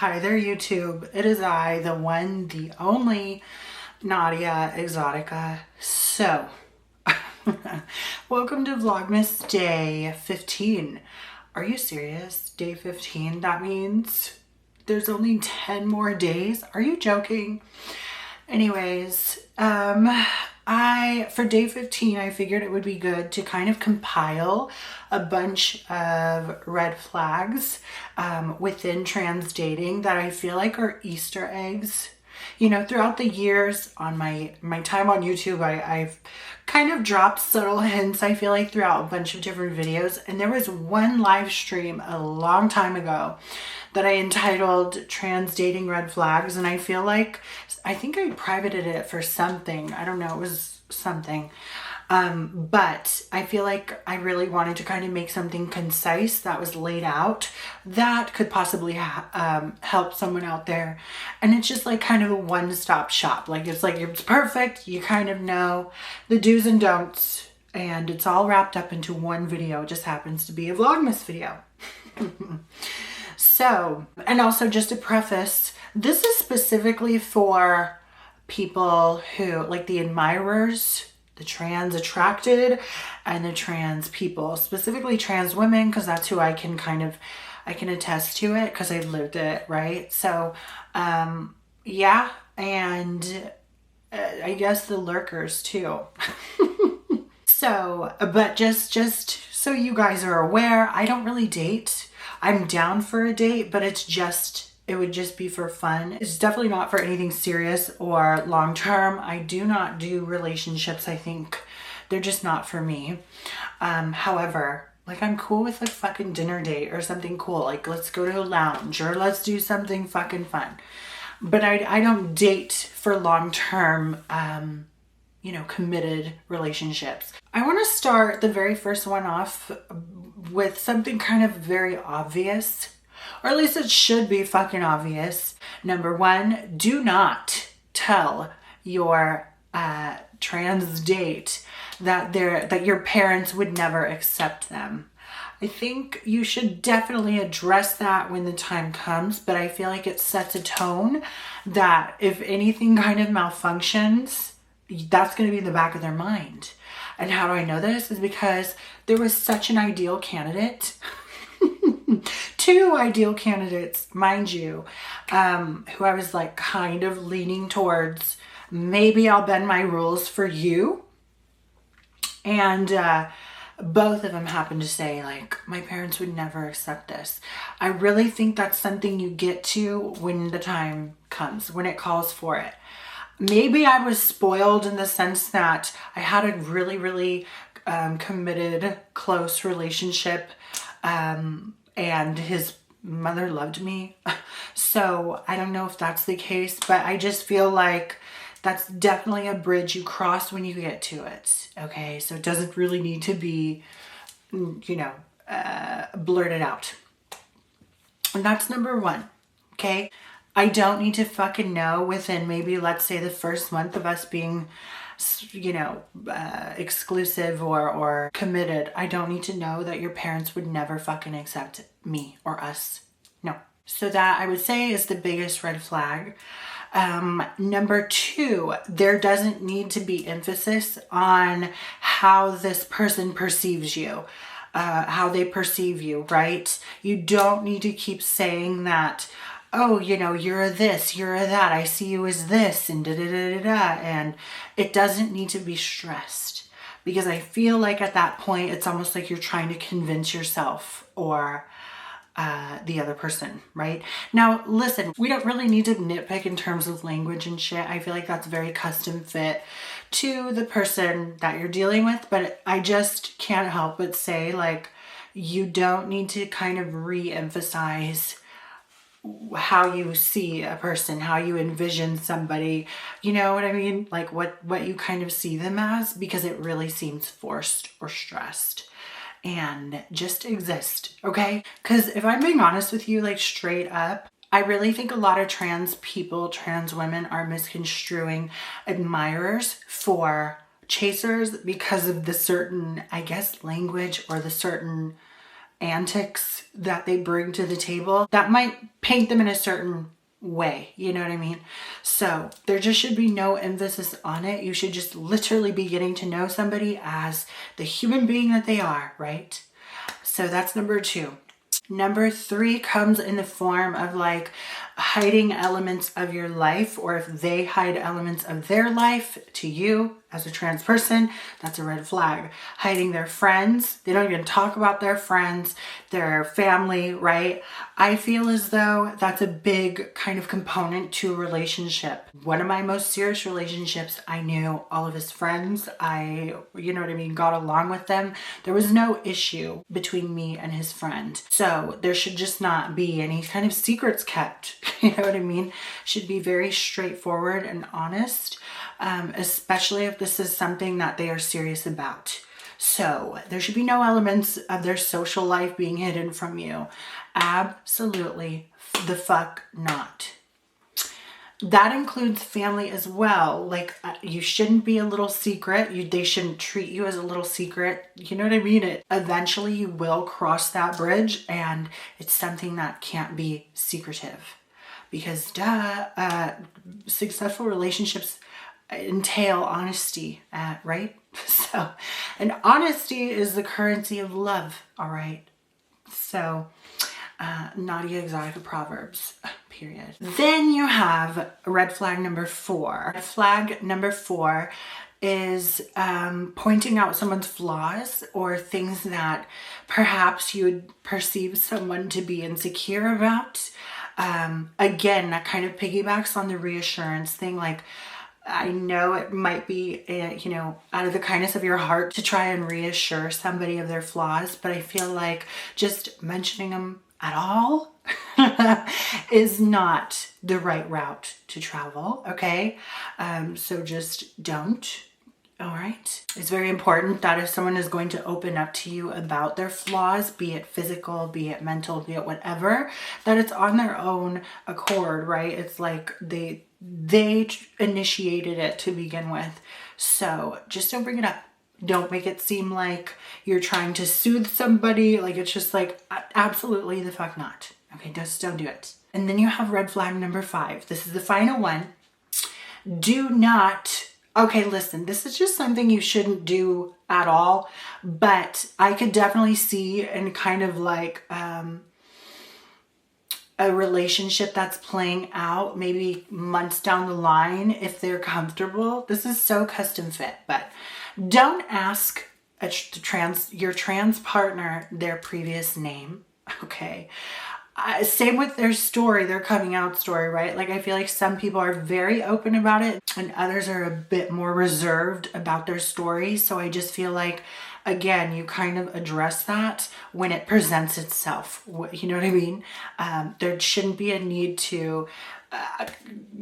Hi there, YouTube. It is I, the one, the only Naudia Exotica. So, welcome to Vlogmas day 15. Are you serious? Day 15? That means there's only 10 more days? Are you joking? Anyways, for day 15, I figured it would be good to kind of compile a bunch of red flags within trans dating that I feel like are Easter eggs. You know, throughout the years on my time on YouTube, I've kind of dropped subtle hints, I feel like, throughout a bunch of different videos. And there was one live stream a long time ago that I entitled Trans Dating Red Flags. And I feel like, I think I privated it for something. I don't know, it was something. But I feel like I really wanted to kind of make something concise that was laid out that could possibly help someone out there. And it's just like kind of a one-stop shop. It's perfect. You kind of know the do's and don'ts, and it's all wrapped up into one video. It just happens to be a Vlogmas video. So, and also just to preface, this is specifically for people who, like the admirers, the trans attracted, and the trans people, specifically trans women, because that's who I can attest to it because I lived it, right? So, yeah, and I guess the lurkers too. So, but just so you guys are aware, I don't really date. I'm down for a date, but it would just be for fun. It's definitely not for anything serious or long-term. I do not do relationships. I think they're just not for me. However, like, I'm cool with a fucking dinner date or something cool. Like, let's go to a lounge or let's do something fucking fun. But I don't date for long-term, committed relationships. I want to start the very first one off with something kind of very obvious, or at least it should be fucking obvious. Number one, do not tell your trans date that your parents would never accept them. I think you should definitely address that when the time comes, but I feel like it sets a tone that if anything kind of malfunctions, that's going to be in the back of their mind. And how do I know this? Is because there was such an ideal candidate. Two ideal candidates, mind you, who I was like kind of leaning towards, maybe I'll bend my rules for you. And both of them happened to say, like, my parents would never accept this. I really think that's something you get to when the time comes, when it calls for it. Maybe I was spoiled in the sense that I had a really, really committed, close relationship, and his mother loved me. So I don't know if that's the case, but I just feel like that's definitely a bridge you cross when you get to it. Okay, so it doesn't really need to be, blurted out. And that's number one, okay? I don't need to fucking know within maybe, let's say, the first month of us being, exclusive or committed. I don't need to know that your parents would never fucking accept me or us. No. So that, I would say, is the biggest red flag. Number two, there doesn't need to be emphasis on how this person perceives you. How they perceive you, right? You don't need to keep saying that, oh, you're a this, you're a that, I see you as this, and da-da-da-da-da, and it doesn't need to be stressed, because I feel like at that point, it's almost like you're trying to convince yourself or the other person, right? Now, listen, we don't really need to nitpick in terms of language and shit. I feel like that's very custom fit to the person that you're dealing with, but I just can't help but say, like, you don't need to kind of re-emphasize how you see a person, how you envision somebody, you know what I mean? Like what you kind of see them as, because it really seems forced or stressed. And just exist, okay? Because if I'm being honest with you, like straight up, I really think a lot of trans people, trans women are misconstruing admirers for chasers because of the certain, I guess, language or the certain antics that they bring to the table that might paint them in a certain way. You know what I mean? So there just should be no emphasis on it. You should just literally be getting to know somebody as the human being that they are, right? So that's number 2. Number 3 comes in the form of like hiding elements of your life, or if they hide elements of their life to you as a trans person, that's a red flag. Hiding their friends. They don't even talk about their friends, their family, right? I feel as though that's a big kind of component to a relationship. One of my most serious relationships, I knew all of his friends. You know what I mean, got along with them. There was no issue between me and his friend. So there should just not be any kind of secrets kept. You know what I mean? Should be very straightforward and honest, especially if this is something that they are serious about. So there should be no elements of their social life being hidden from you. Absolutely the fuck not. That includes family as well. Like, you shouldn't be a little secret. They shouldn't treat you as a little secret. You know what I mean? Eventually you will cross that bridge, and it's something that can't be secretive. Because successful relationships entail honesty, right? So, and honesty is the currency of love, all right? So, Naudia, Exotica Proverbs, period. Then you have red flag number 4. Red flag number 4 is pointing out someone's flaws or things that perhaps you would perceive someone to be insecure about. Again, that kind of piggybacks on the reassurance thing. Like, I know it might be, out of the kindness of your heart to try and reassure somebody of their flaws, but I feel like just mentioning them at all is not the right route to travel, okay? So just don't. All right. It's very important that if someone is going to open up to you about their flaws, be it physical, be it mental, be it whatever, that it's on their own accord, right? It's like they initiated it to begin with. So just don't bring it up. Don't make it seem like you're trying to soothe somebody. Like, it's just like, absolutely the fuck not. Okay, just don't do it. And then you have red flag number 5. This is the final one. Do not... Okay, listen, this is just something you shouldn't do at all, but I could definitely see in kind of like a relationship that's playing out maybe months down the line if they're comfortable. This is so custom fit, but don't ask your trans partner their previous name, okay? Same with their story, their coming out story, right? Like, I feel like some people are very open about it and others are a bit more reserved about their story. So I just feel like, again, you kind of address that when it presents itself. You know what I mean? There shouldn't be a need to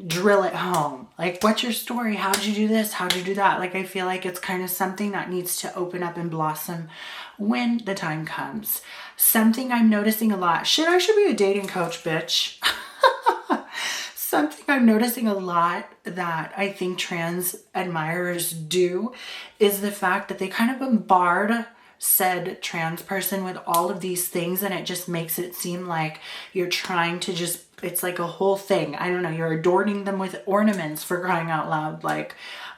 drill it home. Like, what's your story? How'd you do this? How'd you do that? Like, I feel like it's kind of something that needs to open up and blossom when the time comes. Something I'm noticing a lot. Shit, I should be a dating coach, bitch. Something I'm noticing a lot that I think trans admirers do is the fact that they kind of bombard said trans person with all of these things, and it just makes it seem like you're trying to just, it's like a whole thing. I don't know, you're adorning them with ornaments, for crying out loud, like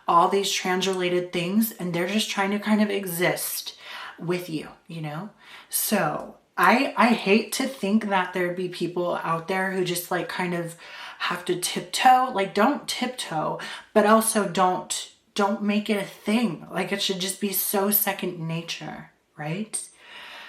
all these trans related things, and they're just trying to kind of exist with you, you know? So I hate to think that there'd be people out there who just like kind of have to tiptoe. Like, don't tiptoe, but also don't make it a thing. Like, it should just be so second nature, right?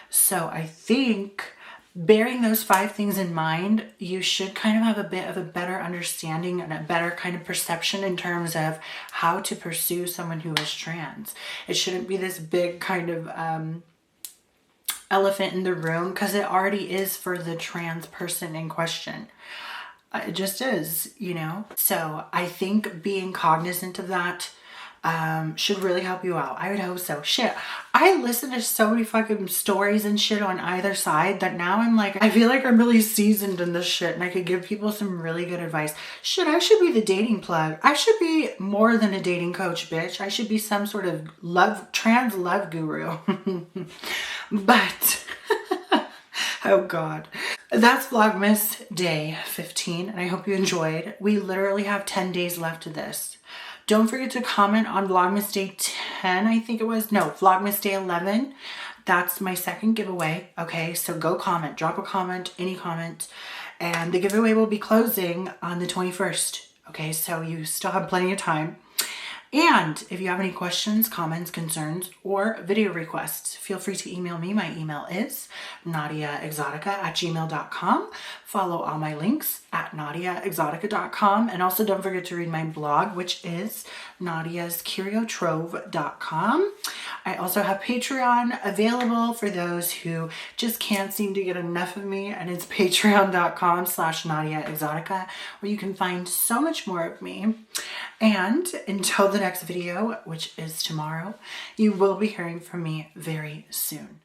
So I think bearing those 5 things in mind, you should kind of have a bit of a better understanding and a better kind of perception in terms of how to pursue someone who is trans. It shouldn't be this big kind of elephant in the room, because it already is for the trans person in question. It just is, you know? So I think being cognizant of that should really help you out. I would hope so. Shit, I listen to so many fucking stories and shit on either side that now I'm like, I feel like I'm really seasoned in this shit and I could give people some really good advice. Shit, I should be the dating plug. I should be more than a dating coach, bitch. I should be some sort of trans love guru. But Oh God. That's Vlogmas day 15, and I hope you enjoyed. We literally have 10 days left of this. Don't forget to comment on Vlogmas day 10, I think it was. No, Vlogmas day 11. That's my second giveaway. Okay, so go comment, drop a comment, any comment. And the giveaway will be closing on the 21st. Okay, so you still have plenty of time. And if you have any questions, comments, concerns, or video requests, feel free to email me. My email is naudiaexotica@gmail.com. Follow all my links at naudiaexotica.com. And also don't forget to read my blog, which is naudiascuriotrove.com. I also have Patreon available for those who just can't seem to get enough of me, and it's patreon.com/naudiaexotica, where you can find so much more of me. And until the next video, which is tomorrow, you will be hearing from me very soon.